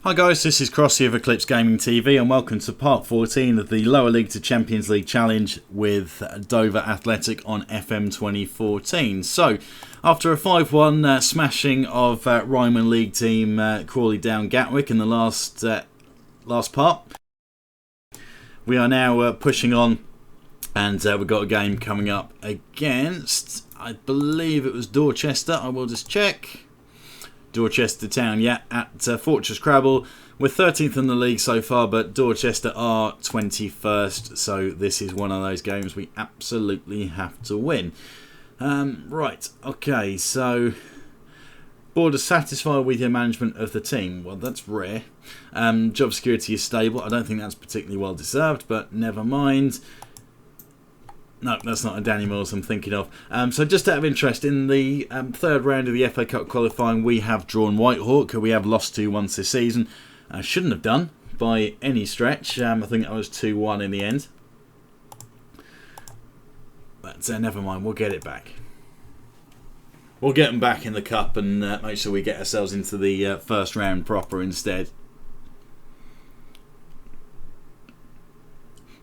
Hi guys, this is Crossy of Eclipse Gaming TV and welcome to part 14 of the Lower League to Champions League Challenge with Dover Athletic on FM2014. So, after a 5-1 smashing of Ryman League team Crawley down Gatwick in the last part, we are now pushing on and we've got a game coming up against, I believe it was Dorchester, I will just check. Dorchester Town, yeah, at Fortress Crabble. We're 13th in the league so far, but Dorchester are 21st, so this is one of those games we absolutely have to win. Right, okay, so board is satisfied with your management of the team. Well, that's rare. Job security is stable. I don't think that's particularly well deserved, but never mind. No, that's not a Danny Mills I'm thinking of. So just out of interest, in the third round of the FA Cup qualifying, we have drawn Whitehawk, who we have lost to once this season. Shouldn't have done by any stretch. I think I was 2-1 in the end. But never mind, we'll get it back. We'll get them back in the cup and make sure we get ourselves into the first round proper instead.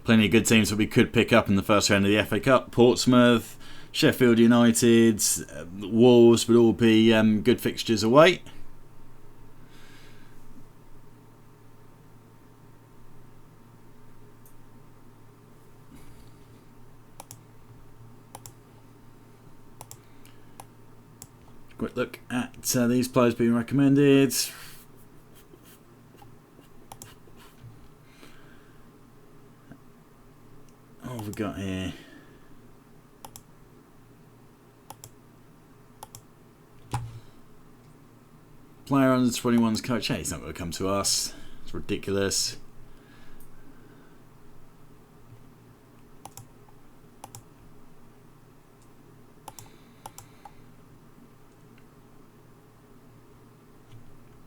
Plenty of good teams that we could pick up in the first round of the FA Cup. Portsmouth, Sheffield United, Wolves would all be good fixtures away. Quick look at these players being recommended. What have we got here? Player under 21's coach. Hey, he's not going to come to us. It's ridiculous.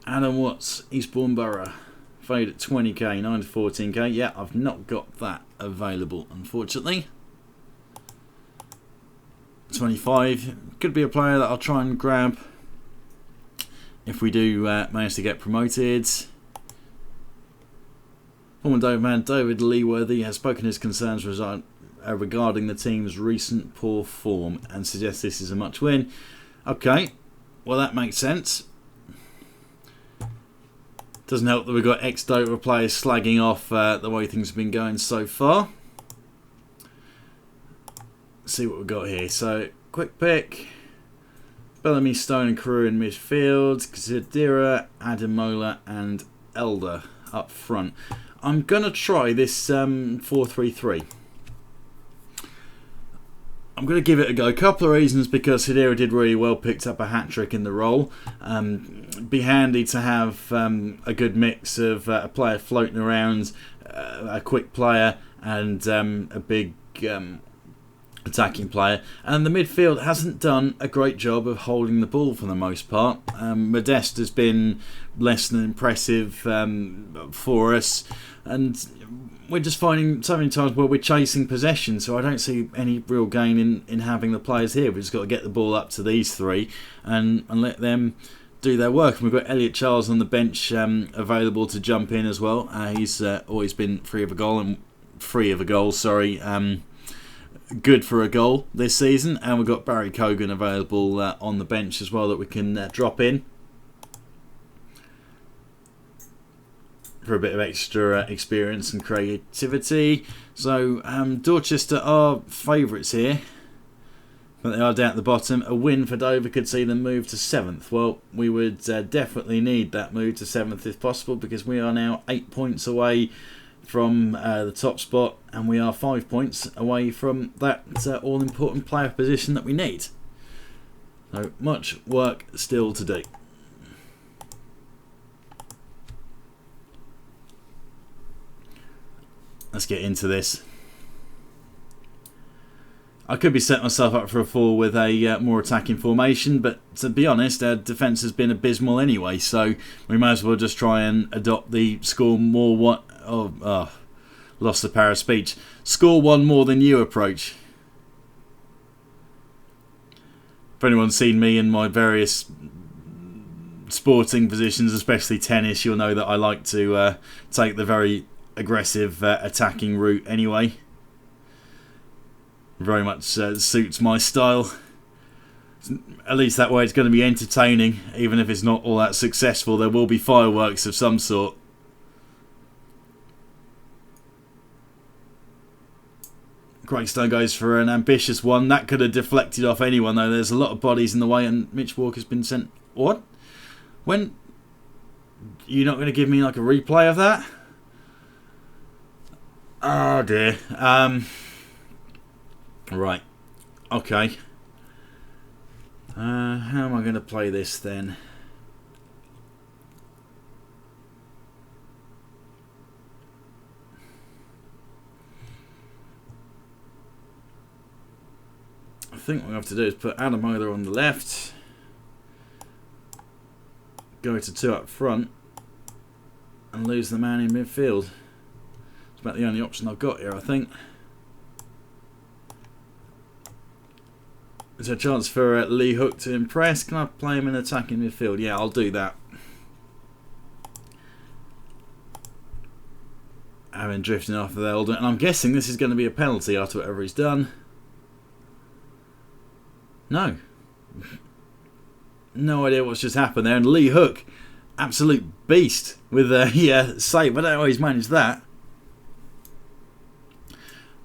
Adam Watts, Eastbourne Borough. Fade at 20k, 9 to 14k. Yeah, I've not got that available, unfortunately. 25. Could be a player that I'll try and grab if we do manage to get promoted. Former Dover man David Leeworthy has spoken his concerns regarding the team's recent poor form and suggests this is a much win. Okay, well that makes sense. Doesn't help that we've got ex-Dover players slagging off the way things have been going so far. Let's see what we've got here. So, quick pick. Bellamy, Stone and Carew in midfield. Zadira, Ademola and Elder up front. I'm going to try this 4-3-3. I'm going to give it a go. A couple of reasons, because Hidera did really well, picked up a hat-trick in the role. Be handy to have a good mix of a player floating around, a quick player, and a big attacking player. And the midfield hasn't done a great job of holding the ball for the most part. Modeste has been less than impressive for us, and we're just finding so many times where we're chasing possession, so I don't see any real gain in having the players here. We've just got to get the ball up to these three and let them do their work. And we've got Elliot Charles on the bench available to jump in as well. He's always been free of a goal, good for a goal this season. And we've got Barry Cogan available on the bench as well that we can drop in for a bit of extra experience and creativity. So Dorchester are favourites here, but they are down at the bottom. A win for Dover could see them move to 7th. Well, we would definitely need that move to 7th if possible, because we are now 8 points away from the top spot, and we are 5 points away from that all-important player position that we need. So much work still to do. Let's get into this. I could be setting myself up for a fall with a more attacking formation, but to be honest, our defence has been abysmal anyway, so we might as well just try and adopt the score more lost the power of speech. Score one more than you approach. If anyone's seen me in my various sporting positions, especially tennis, you'll know that I like to take the very aggressive attacking route anyway. Very much suits my style. At least that way it's going to be entertaining, even if it's not all that successful. There will be fireworks of some sort. Greystone goes for an ambitious one. That could have deflected off anyone, though. There's a lot of bodies in the way, and Mitch Walker's been sent... What? When... You're not going to give me like a replay of that? Oh dear. Right. Okay. How am I going to play this then? I think what we have to do is put Adamola on the left, go to 2 up front, and lose the man in midfield. It's about the only option I've got here, I think. There's a chance for Lee Hook to impress. Can I play him in attacking midfield? Yeah, I'll do that. Having drifting off the elder, and I'm guessing this is going to be a penalty after whatever he's done. No. No idea what's just happened there. And Lee Hook, absolute beast with a save. I don't know how he's managed that.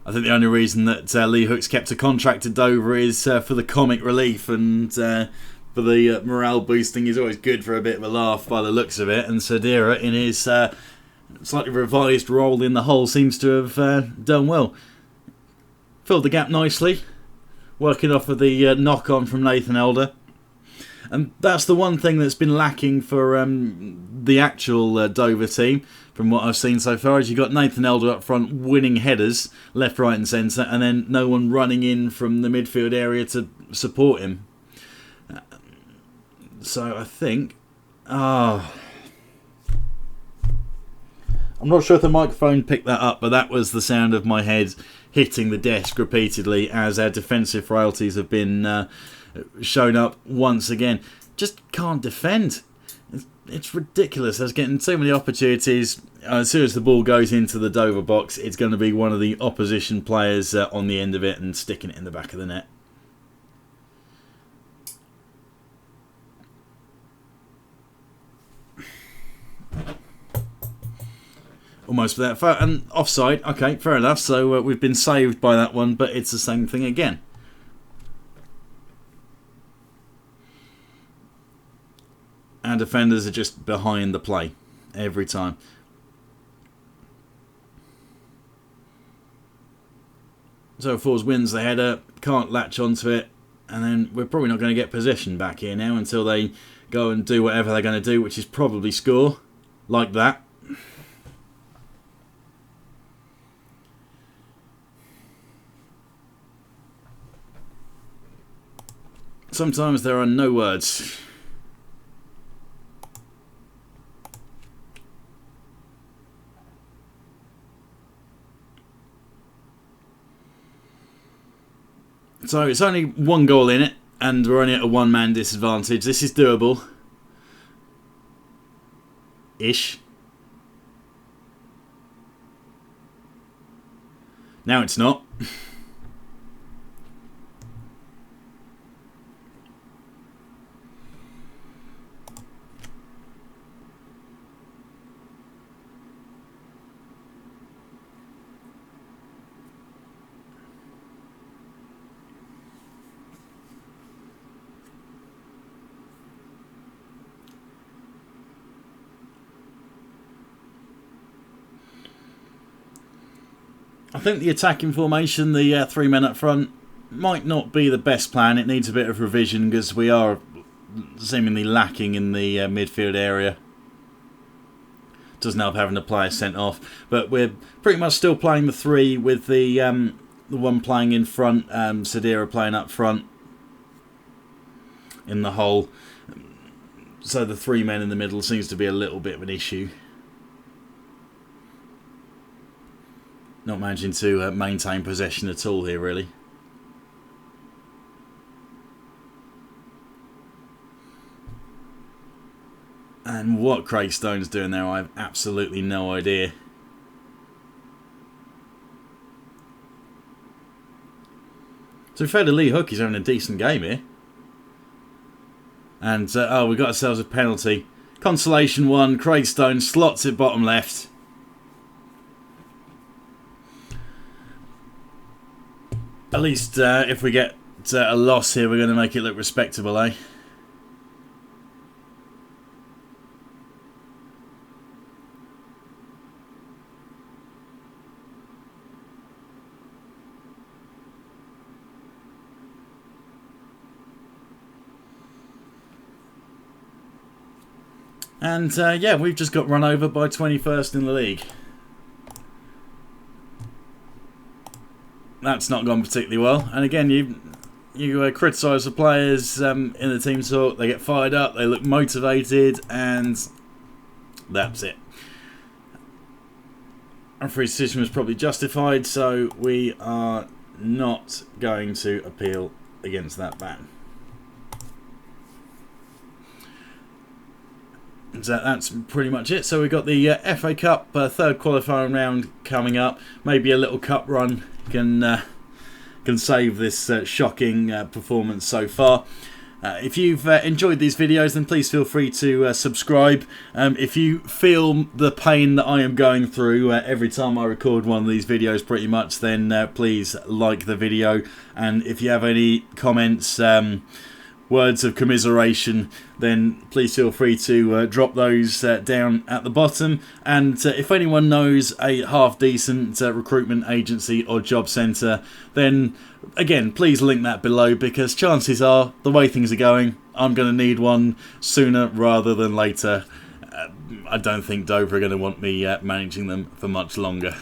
I think the only reason that Lee Hook's kept a contract at Dover is for the comic relief and for the morale boosting. He's always good for a bit of a laugh by the looks of it. And Sadira, in his slightly revised role in the Hull, seems to have done well. Filled the gap nicely, working off of the knock-on from Nathan Elder. And that's the one thing that's been lacking for the actual Dover team, from what I've seen so far, is you've got Nathan Elder up front winning headers, left, right and centre, and then no one running in from the midfield area to support him. So I think... I'm not sure if the microphone picked that up, but that was the sound of my head hitting the desk repeatedly as our defensive frailties have been shown up once again. Just can't defend. It's ridiculous. There's getting so many opportunities. As soon as the ball goes into the Dover box, it's going to be one of the opposition players on the end of it and sticking it in the back of the net. Almost without foul. And offside. Okay, fair enough. So we've been saved by that one, but it's the same thing again. Our defenders are just behind the play every time. So Fours wins the header, can't latch onto it, and then we're probably not going to get possession back here now until they go and do whatever they're going to do, which is probably score, like that. Sometimes there are no words. So it's only one goal in it, and we're only at a one-man disadvantage. This is doable. Ish. Now it's not. I think the attacking formation, the 3 men up front, might not be the best plan. It needs a bit of revision because we are seemingly lacking in the midfield area. Doesn't help having a player sent off, but we're pretty much still playing the 3 with the one playing in front, Sadira playing up front in the hole. So the 3 men in the middle seems to be a little bit of an issue. Not managing to maintain possession at all here, really. And what Craig Stone's doing there, I have absolutely no idea. To be fair to Lee Hook, he's having a decent game here. And, oh, we got ourselves a penalty. Consolation 1, Craig Stone slots it bottom left. At least if we get a loss here, we're going to make it look respectable, eh? And yeah, we've just got run over by 21st in the league. That's not gone particularly well. And again, you criticise the players in the team talk. They get fired up, they look motivated, and that's it. Referee's decision was probably justified, so we are not going to appeal against that ban. So that's pretty much it. So we've got the FA Cup third qualifying round coming up. Maybe a little cup run can save this shocking performance so far. If you've enjoyed these videos, then please feel free to subscribe. If you feel the pain that I am going through every time I record one of these videos pretty much, then please like the video. And if you have any comments, words of commiseration, then please feel free to drop those down at the bottom. And if anyone knows a half decent recruitment agency or job centre, then again, please link that below, because chances are, the way things are going, I'm going to need one sooner rather than later. I don't think Dover are going to want me managing them for much longer.